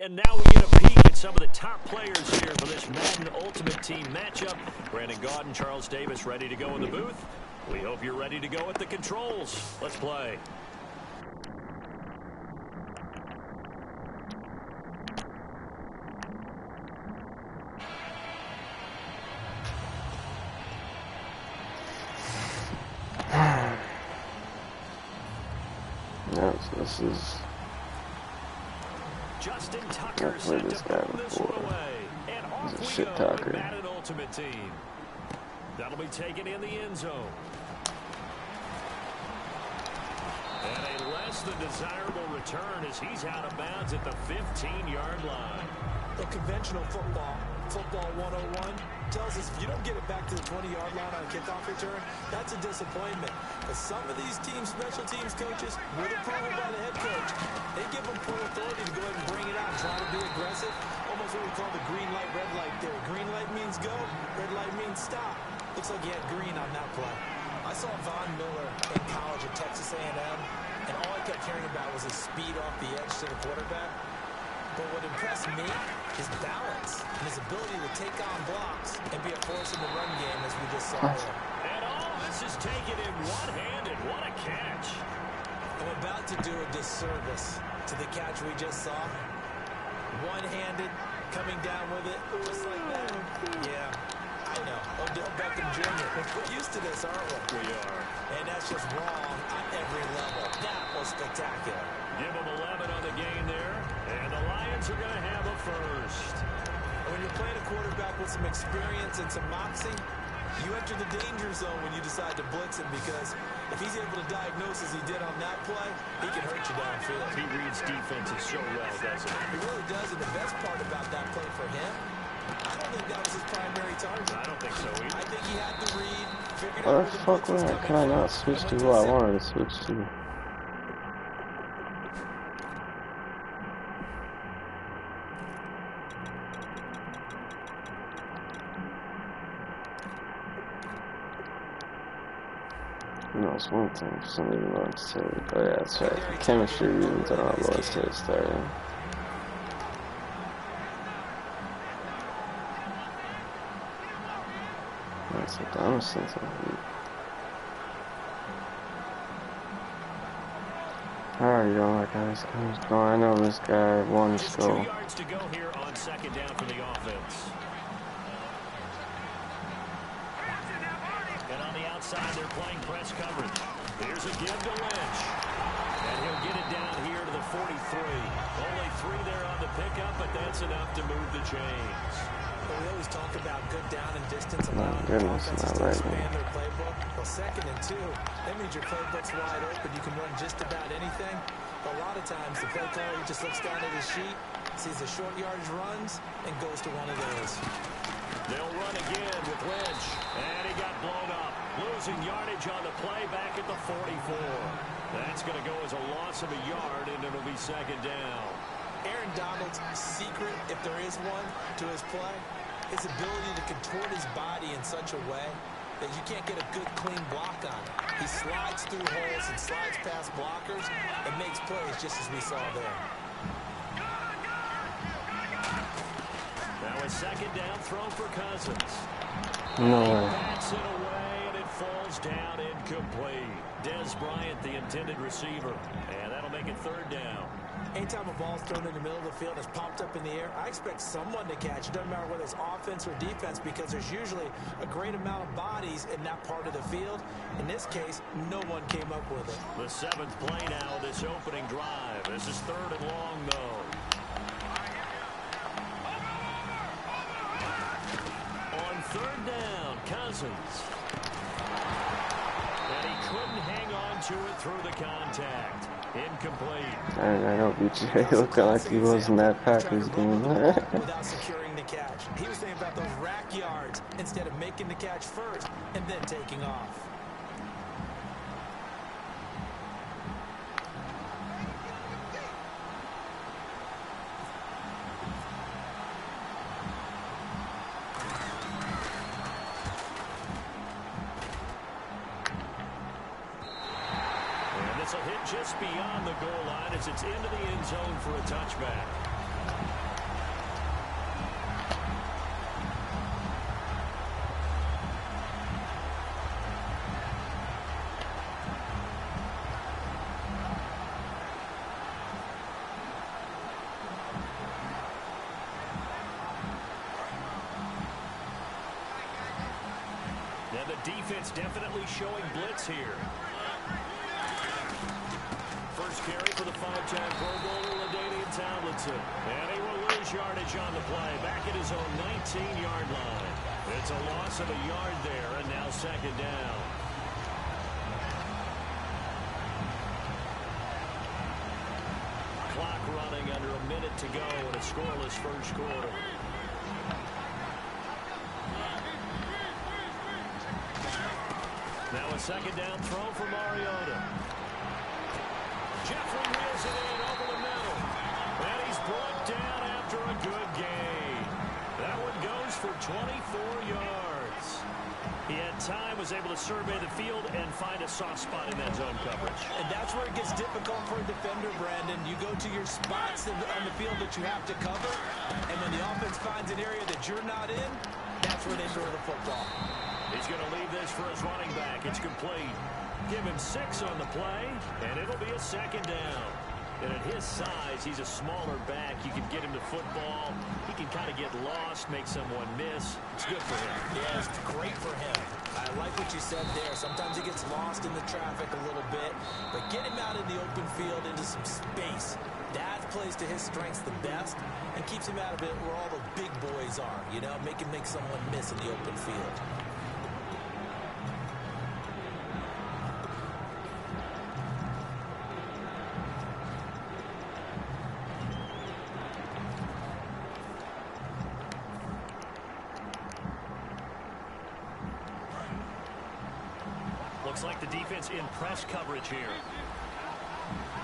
And now we get a peek at some of the top players here for this Madden Ultimate Team matchup. Brandon Gaudin, Charles Davis ready to go in the booth. We hope you're ready to go at the controls. Let's play. No, so this is... Justin Tucker I've played this guy before. He's a shit talker. Madden Ultimate Team. That'll be taken in the end zone. And a less than desirable return as he's out of bounds at the 15-yard line. The conventional football 101, tells us if you don't get it back to the 20-yard line on a kickoff return, that's a disappointment. But some of these special teams coaches, with approval by the head coach, they give them full authority to go ahead and bring it out and try to be aggressive. Almost what we call the green light, red light theory. Green light means go, red light means stop. Looks like he had green on that play. I saw Von Miller in college at Texas A&M, and all I kept hearing about was his speed off the edge to the quarterback. But what impressed me, his balance and his ability to take on blocks and be a force in the run game, as we just saw there. And all this is taken in one-handed. What a catch. I'm about to do a disservice to the catch we just saw. One-handed, coming down with it, just like that. Yeah, I know. Odell Beckham Jr. We're used to this, aren't we? We are. And that's just wrong on every level. That was spectacular. Give them 11 on the game there, and the Lions are going to have a first. When you're playing a quarterback with some experience and some moxie, you enter the danger zone when you decide to blitz him, because if he's able to diagnose as he did on that play, he can hurt you downfield. He reads defenses so well, doesn't he? He really does, and the best part about that play for him, I don't think that was his primary target. I don't think so either. I think he had to read, figured What out the fuck was that? Can I not switch to who I wanted to switch to? No, it's one thing for some reason I want to say. Oh yeah, that's right. For chemistry reasons, I don't know what to start in. That's the dumbest thing to do. I already don't like how this game's going. I know this guy won Just so. 2 yards to go here on second down for the offense. And on the outside, they're playing press coverage. Here's a give to Lynch. And he'll get it down here to the 43. Only 3 there on the pickup, but that's enough to move the chains. Well, we always talk about good down and distance, My allowing goodness, offenses not to right expand now. their playbook. Well, second and 2, that means your playbook's wide open. You can run just about anything. But a lot of times, the play caller just looks down at his sheet, sees the short yardage runs, and goes to one of those. They'll run again with Lynch. And he got blown up. Losing yardage on the play back at the 44. That's going to go as a loss of a yard, and it'll be second down. Aaron Donald's secret, if there is one, to his play, his ability to contort his body in such a way that you can't get a good, clean block on it. He slides through holes and slides past blockers and makes plays just as we saw there. Now a second down throw for Cousins. No way. Bats it away, and it falls down incomplete. Des Bryant, the intended receiver. And that'll make it third down. Anytime a ball's thrown in the middle of the field and is popped up in the air, I expect someone to catch. It doesn't matter whether it's offense or defense, because there's usually a great amount of bodies in that part of the field. In this case, no one came up with it. The 7th play now, this opening drive. This is third and long, though. On third down, Cousins. And he couldn't hang on to it through the contact. Incomplete. I know BJ looked like he was in that Packers game. Without securing the catch. He was thinking about those rack yards instead of making the catch first and then taking off. This will hit just beyond the goal line as it's into the end zone for a touchback. And the defense definitely showing blitz here. First carry for the 5-time Pro Bowler, LaDainian Tomlinson. And he will lose yardage on the play, back at his own 19-yard line. It's a loss of a yard there, and now second down. Clock running under a minute to go in a scoreless first quarter. Now a second down throw for Mariota. Jeffrey reels it in over the middle. And he's brought down after a good gain. That one goes for 24 yards. He had time, was able to survey the field and find a soft spot in that zone coverage. And that's where it gets difficult for a defender, Brandon. You go to your spots on the field that you have to cover, and when the offense finds an area that you're not in, that's where they throw the football. He's going to leave this for his running back. It's complete. Give him 6 on the play, and it'll be a second down. And at his size, he's a smaller back. You can get him to football. He can kind of get lost, make someone miss. It's good for him. Yeah, it's great for him. I like what you said there. Sometimes he gets lost in the traffic a little bit, but get him out in the open field into some space. That plays to his strengths the best and keeps him out of it where all the big boys are, you know, make someone miss in the open field. Looks like the defense in press coverage here.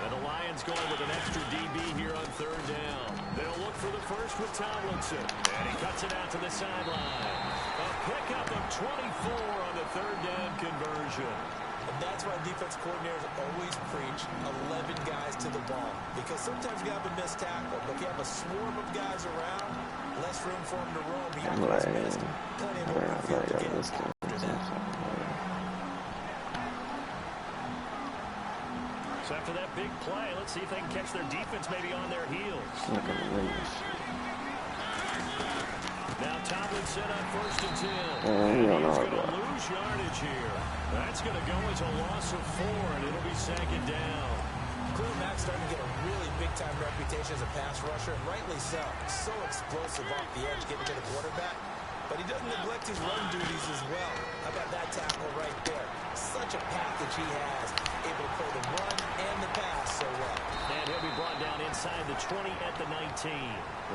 And the Lions going with an extra DB here on third down. They'll look for the first with Tomlinson. And he cuts it out to the sideline. A pickup of 24 on the third down conversion. And that's why defense coordinators always preach 11 guys to the ball. Because sometimes you have a missed tackle, but if you have a swarm of guys around, less room for them to roam. But you guys missed plenty of open field to get after that. So after that big play, let's see if they can catch their defense maybe on their heels. Now Tomlinson on 1st and 10. He's going to lose yardage here. That's going to go as a loss of 4, and it'll be second down. Khalil Mack's starting to get a really big-time reputation as a pass rusher, and rightly so. So explosive off the edge getting to the quarterback. But he doesn't neglect his run duties as well. How about that tackle right there? Such a package he has. Able to play the run and the pass so well. And he'll be brought down inside the 20 at the 19.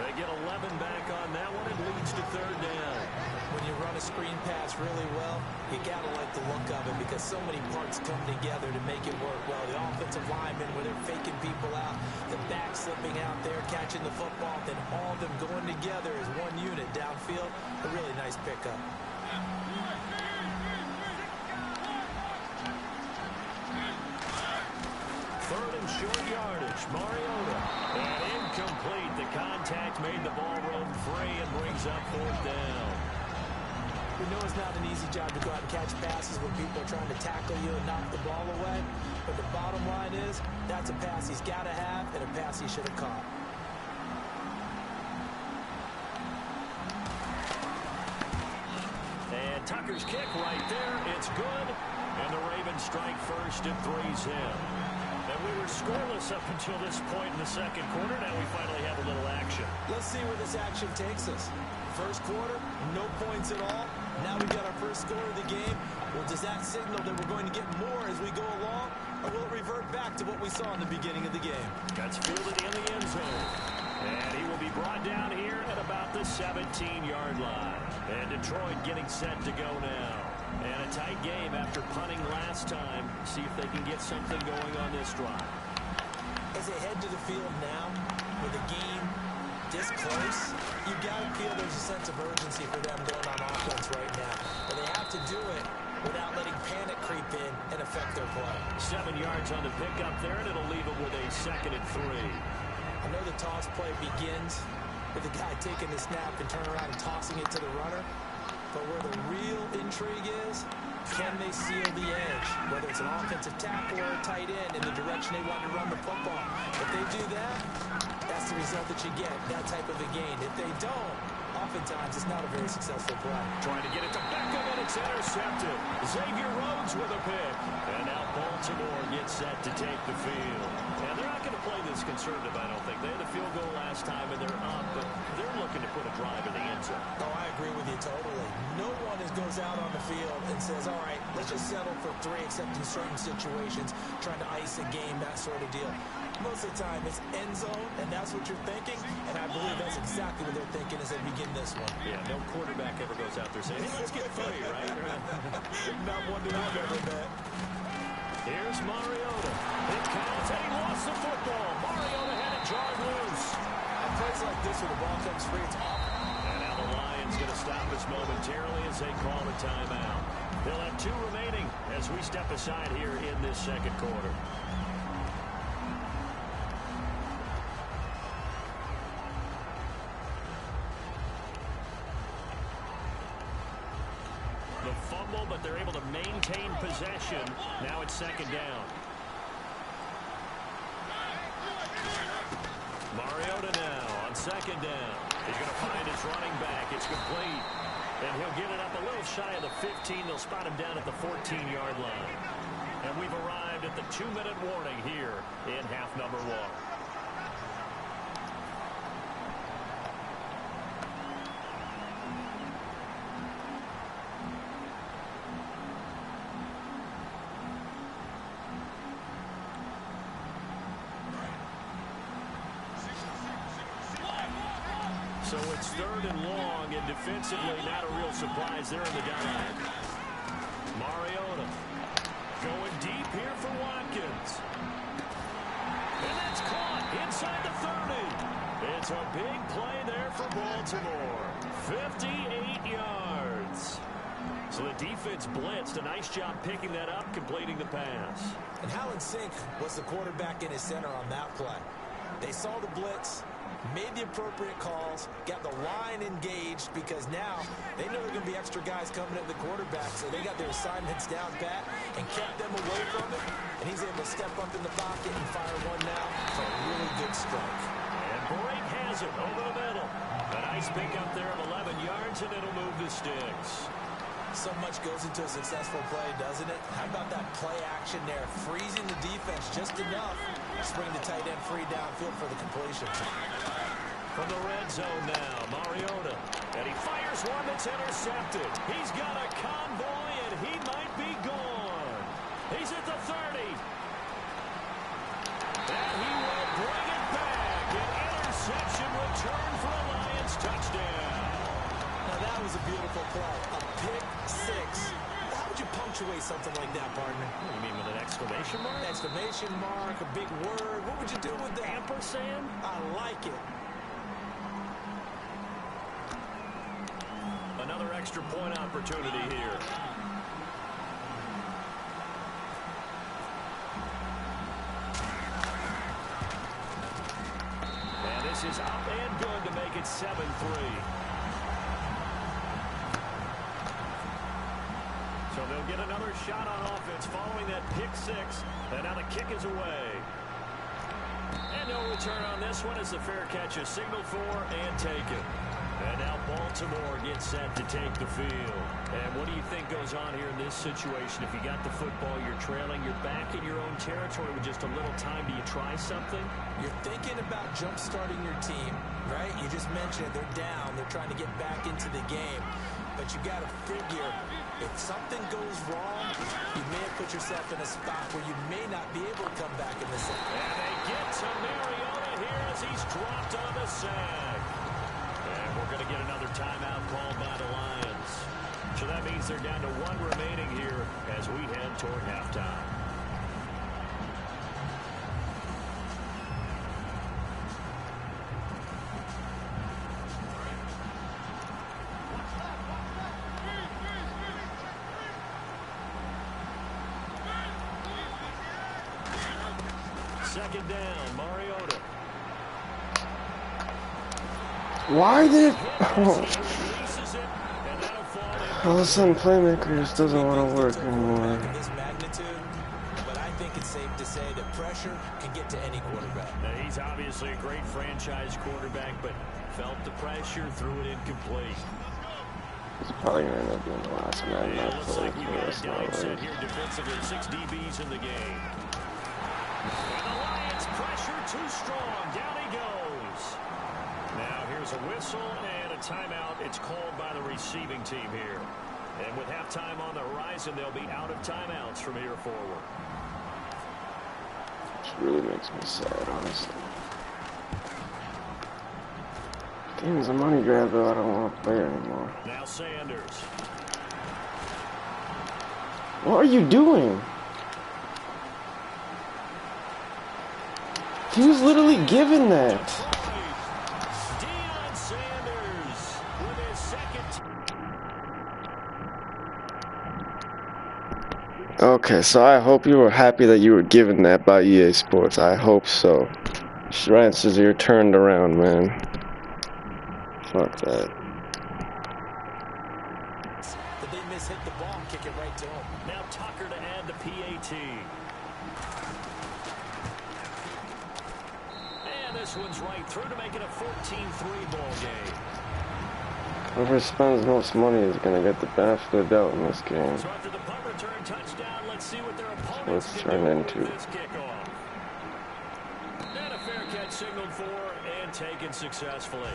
They get 11 back on that one. It leads to third down. When you run a screen pass really well, you got to like the look of it because so many parts come together to make it work well. The offensive linemen, where they're faking people out, the back slipping out there, catching the football, then all of them going together as one unit downfield. A really nice pickup. Third and short yardage. Mariota. And incomplete. The contact made the ball roam free and brings up 4th down. We know it's not an easy job to go out and catch passes when people are trying to tackle you and knock the ball away. But the bottom line is, that's a pass he's got to have and a pass he should have caught. And Tucker's kick right there. It's good. And the Ravens strike first and 3's him. And we were scoreless up until this point in the second quarter. Now we finally have a little action. Let's see where this action takes us. First quarter, no points at all. Now we got our first score of the game. Well, does that signal that we're going to get more as we go along? Or will it revert back to what we saw in the beginning of the game? Gets fielded in the end zone. And he will be brought down here at about the 17-yard line. And Detroit getting set to go now. And a tight game after punting last time. See if they can get something going on this drive. As they head to the field now, with the game this close, you've got to feel there's a sense of urgency for them going on offense right now. But they have to do it without letting panic creep in and affect their play. 7 yards on the pickup there, and it'll leave it with a 2nd and 3. I know the toss play begins with the guy taking the snap and turning around and tossing it to the runner. But where the real intrigue is, can they seal the edge? Whether it's an offensive tackle or a tight end in the direction they want to run the football. If they do that, that's the result that you get, that type of a gain. If they don't, oftentimes it's not a very successful play. Trying to get it to Beckham, and it's intercepted. Xavier Rhodes with a pick. And now Baltimore gets set to take the field. And they're not going to play this conservative, I don't think. They had a field goal last time, and they're up, but they're looking to put a drive in the end zone. Oh, I agree with you totally. No one goes out on the field and says, all right, let's just settle for 3, except in certain situations, trying to ice a game, that sort of deal. Most of the time, it's end zone, and that's what you're thinking, and I believe that's exactly what they're thinking as they begin this one. Yeah, no quarterback ever goes out there saying, hey, let's get 3, right? Not one that I've ever met. Here's Mariota. It counts, and he lost the football. Mariota had it jarred loose. On plays like this where the ball comes free, it's off. And now the Lions going to stop us momentarily as they call a timeout. They'll have 2 remaining as we step aside here in this second quarter. The fumble, but they're able to maintain possession. Now it's second down. Mariota now on second down. He's going to find his running back. It's complete. And he'll get it up a little shy of the 15. They'll spot him down at the 14-yard line. And we've arrived at the 2-minute warning here in half number 1. So it's 3rd and long, and defensively not a real surprise there in the dive. Mariota going deep here for Watkins. And that's caught inside the 30. It's a big play there for Baltimore. 58 yards. So the defense blitzed. A nice job picking that up, completing the pass. And how in sync was the quarterback in his center on that play? They saw the blitz, made the appropriate calls, got the line engaged, because now they know there are going to be extra guys coming at the quarterback, so they got their assignments down pat and kept them away from it, and he's able to step up in the pocket and fire one now for a really good strike. And Brake has it over the middle. A nice pick up there of 11 yards, and it'll move the sticks. So much goes into a successful play, doesn't it? How about that play action there, freezing the defense just enough to bring the tight end free downfield for the completion. From the red zone now, Mariota. And he fires one that's intercepted. He's got a convoy, and he might be gone. He's at the 30. And he will bring it back. An interception return for a Lions touchdown. Now that was a beautiful play. A pick 6. How would you punctuate something like that, partner? You mean with an exclamation mark? Exclamation mark, a big word. What would you do with that? Ampersand? I like it. Another extra point opportunity here. And this is up and good to make it 7-3. So they'll get another shot on offense following that pick 6. And now the kick is away. And no return on this one as the fair catch is signaled for and taken. And now Baltimore gets set to take the field. And what do you think goes on here in this situation? If you got the football, you're trailing, you're back in your own territory with just a little time. Do you try something? You're thinking about jump-starting your team, right? You just mentioned it. They're down. They're trying to get back into the game. But you got to figure, if something goes wrong, you may have put yourself in a spot where you may not be able to come back in the second. And they get to Mariota here as he's dropped on the sack. And we're going to get another timeout called by the Lions. So that means they're down to 1 remaining here as we head toward halftime. Second down, Mariota. Why did... All of a sudden, playmaker just doesn't want to work anymore. This magnitude, but I think it's safe to say that pressure can get to any quarterback. Now, he's obviously a great franchise quarterback, but Felt the pressure, threw it incomplete. It's probably going to end up being the last man Yeah, I looks play like for we've the got a rest of my dime set life. here defensively. 6 DBs in the game. And the Lions pressure too strong. Down he goes. Now here's a whistle and a timeout. It's called by the receiving team here. And with halftime on the horizon, they'll be out of timeouts from here forward. Which really makes me sad, honestly. Game's a money grab, though. I don't want to play anymore. Now Sanders. What are you doing? He was literally given that. Sanders with his second. Okay, so I hope you were happy that you were given that by EA Sports. I hope so. Chances you're turned around, man. Fuck that. Did they miss hit the ball and kick it right to him? Now Tucker to add the PAT. And this one's right through to make it a 14-3 ball game. Whoever spends most money is going to get the benefit of the doubt in this game. So after the punt return touchdown, let's see what their opponents Let's can turn do into. with this kickoff. And a fair catch signaled for and taken successfully.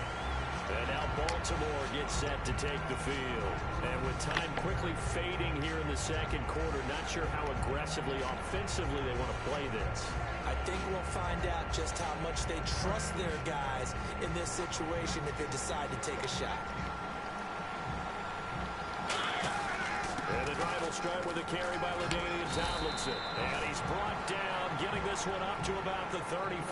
And now Baltimore gets set to take the field. And with time quickly fading here in the second quarter, not sure how aggressively, offensively they want to play this. I think we'll find out just how much they trust their guys in this situation if they decide to take a shot. And the drive will start with a carry by LaDainian Tomlinson. And he's brought down, getting this one up to about the 35.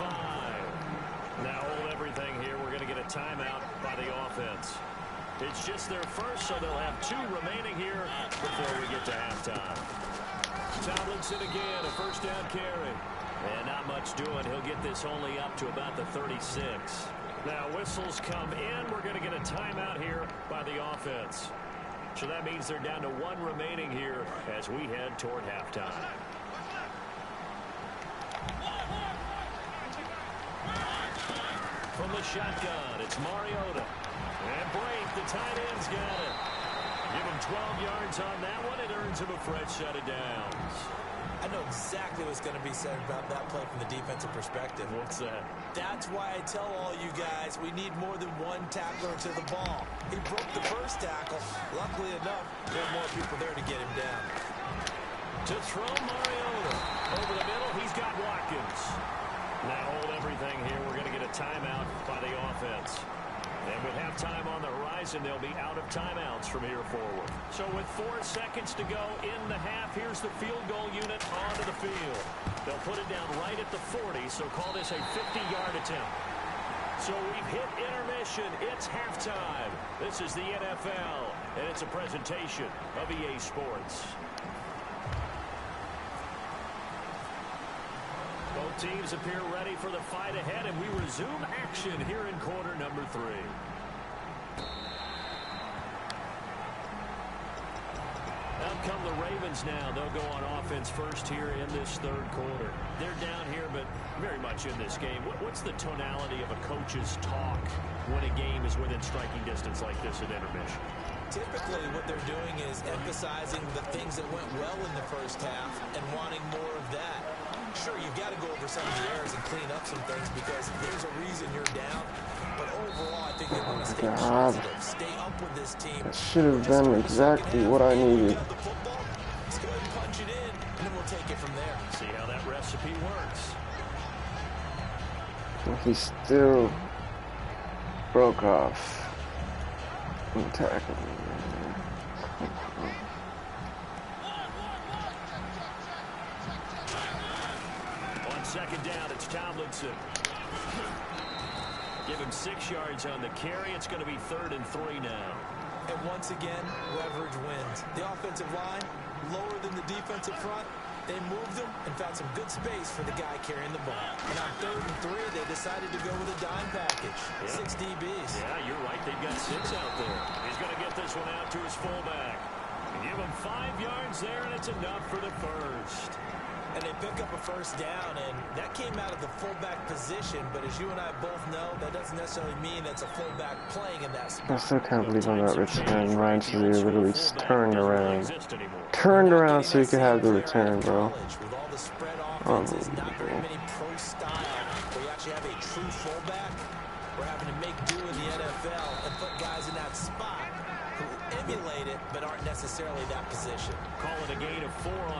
Now hold everything here. We're going to get a timeout by the offense. It's just their first, so they'll have 2 remaining here before we get to halftime. Tomlinson again, a first down carry. And not much doing. He'll get this only up to about the 36. Now whistles come in. We're going to get a timeout here by the offense. So that means they're down to 1 remaining here as we head toward halftime. From the shotgun, it's Mariota. And Brake, the tight end's got it. Give him 12 yards on that one. It earns him a fresh set of downs. I know exactly what's going to be said about that play from the defensive perspective. What's that? That's why I tell all you guys we need more than 1 tackler to the ball. He broke the first tackle. Luckily enough, there were more people there to get him down. To throw Mariota. Over the middle, he's got Watkins. Now hold everything here. We're going to get a timeout by the offense. And with halftime on the horizon, they'll be out of timeouts from here forward. So with 4 seconds to go in the half, here's the field goal unit onto the field. They'll put it down right at the 40, so call this a 50-yard attempt. So we've hit intermission. It's halftime. This is the NFL, and it's a presentation of EA Sports. Both teams appear ready for the fight ahead, and we resume action here in quarter number 3. Out come the Ravens now. They'll go on offense first here in this third quarter. They're down here, but very much in this game. What's the tonality of a coach's talk when a game is within striking distance like this at intermission? Typically, what they're doing is emphasizing the things that went well in the first half and wanting more of that. Sure, you've got to go over some of the errors and clean up some things because there's a reason you're down. But overall, I think they want to stay positive, stay up with this team. That should have been exactly what I needed. Let's go ahead and punch it in, and then we'll take it from there. See how that recipe works. He still broke off and tackled me. On second down, it's Tomlinson. Give him 6 yards on the carry. It's going to be 3rd and 3 now. And once again, leverage wins. The offensive line, lower than the defensive front. They moved them and found some good space for the guy carrying the ball. And on 3rd and 3, they decided to go with a dime package. Yeah. 6 DBs. Yeah, you're right. They've got 6 out there. He's going to get this one out to his fullback. Give him 5 yards there, and it's enough for the first. And they pick up a first down, and that came out of the fullback position. But as you and I both know, that doesn't necessarily mean it's a fullback playing in that spot. I still can't believe on that return. Ryan Shazier literally just turned around. Turned around so you could have the return, bro. With all the spread offenses, not very many pro style where you actually have a true fullback. We're having to make do in the NFL and put guys in that spot who emulate it but aren't necessarily that position. Call it a gain of 4 on